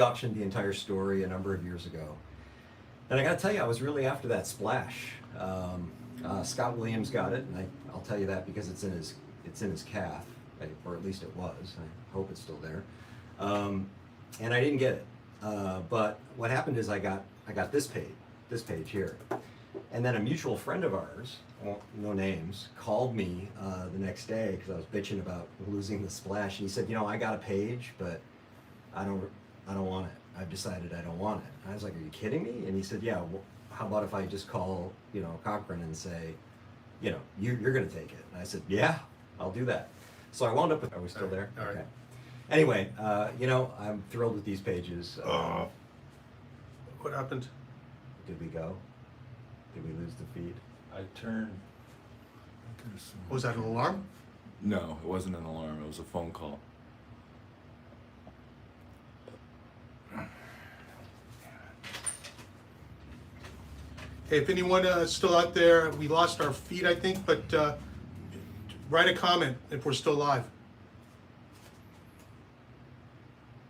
Speaker 2: auctioned the entire story a number of years ago. And I got to tell you, I was really after that splash. Scott Williams got it, and I'll tell you that because it's in his calf, or at least it was. I hope it's still there. And I didn't get it. But what happened is I got this page here, And then a mutual friend of ours, no names, called me the next day because I was bitching about losing the splash. And he said, you know, I got a page, but I don't want it. I've decided I don't want it. And I was like, are you kidding me? And he said, yeah, well, how about if I just call, you know, Cochran and say, you know, you're going to take it. And I said, yeah, I'll do that. So I wound up with, are we still there?
Speaker 1: All right.
Speaker 2: Okay. Anyway, you know, I'm thrilled with these pages.
Speaker 1: What happened?
Speaker 2: Did we go? Did we lose the feed?
Speaker 3: I turned.
Speaker 1: Was that an alarm?
Speaker 3: No, it wasn't an alarm. It was a phone call.
Speaker 1: Hey, if anyone is still out there, we lost our feed, I think, but write a comment if we're still live.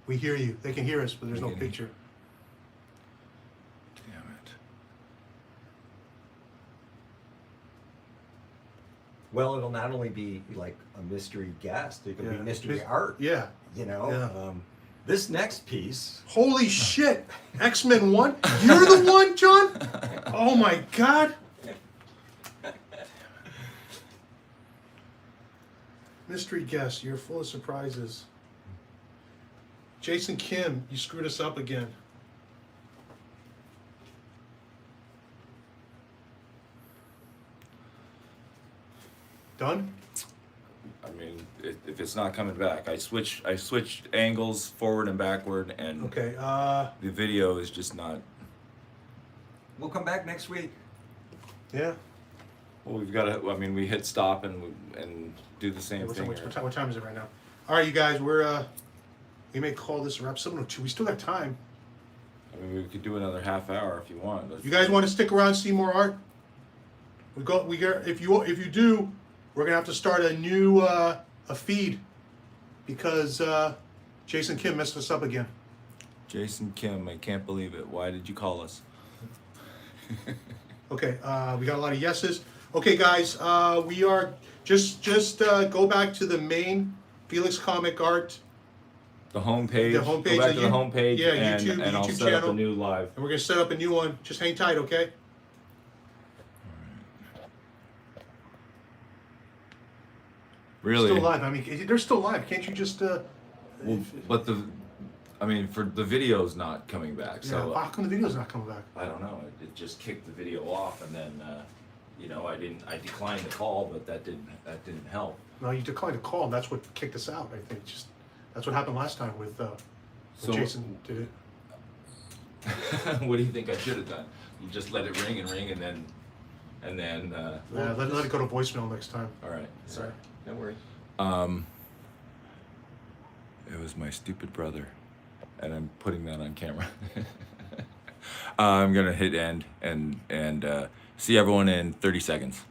Speaker 1: We hear you. They can hear us, but there's no picture.
Speaker 3: Damn it.
Speaker 2: Well, it'll not only be like a mystery guest, it could be mystery
Speaker 1: Mis-
Speaker 2: art.
Speaker 1: Yeah.
Speaker 2: You know,
Speaker 1: Yeah.
Speaker 2: this next piece.
Speaker 1: Holy shit! X-Men 1? You're the one, John? Oh my god! Mystery guest, you're full of surprises. Jason Kim, you screwed us up again. Done?
Speaker 3: I mean, if it's not coming back, I switched angles forward and backward, and
Speaker 1: Okay,
Speaker 3: the video is just not.
Speaker 2: We'll come back next week.
Speaker 1: yeah.
Speaker 3: Well, we've got to. I mean, we hit stop and do the same
Speaker 1: What
Speaker 3: thing.
Speaker 1: what time is it right now? All right, you guys, we may call this a wrap. 7:02. We still got time.
Speaker 3: I mean, we could do another half hour if you want.
Speaker 1: You guys want to stick around and see more art? If you do, we're gonna have to start a new a feed because Jason Kim messed us up again.
Speaker 3: Jason Kim, I can't believe it. Why did you call us?
Speaker 1: Okay, we got a lot of yeses. Okay, guys, we are just go back to the main Felix Comic Art,
Speaker 3: The homepage.
Speaker 1: The homepage,
Speaker 3: Go back
Speaker 1: the
Speaker 3: to the homepage.
Speaker 1: yeah,
Speaker 3: and,
Speaker 1: YouTube-
Speaker 3: and I'll
Speaker 1: YouTube
Speaker 3: set up
Speaker 1: channel.
Speaker 3: a new live.
Speaker 1: and we're gonna set up a new one. Just hang tight, okay?
Speaker 3: Really?
Speaker 1: Still live. I mean, they're still live. Can't you just?
Speaker 3: Well, but I mean, for the video's not coming back. So
Speaker 1: how come the video's not coming back?
Speaker 3: I don't know. It just kicked the video off, and then you know, I declined the call, but that didn't help.
Speaker 1: No, you declined a call. And that's what kicked us out. I think that's what happened last time with
Speaker 3: So-
Speaker 1: Jason did it.
Speaker 3: What do you think I should have done? You just let it ring, and then.
Speaker 1: Let it go to voicemail next time.
Speaker 3: All right.
Speaker 1: Sorry.
Speaker 2: No worries.
Speaker 3: It was my stupid brother, and I'm putting that on camera. I'm gonna hit end and see everyone in 30 seconds.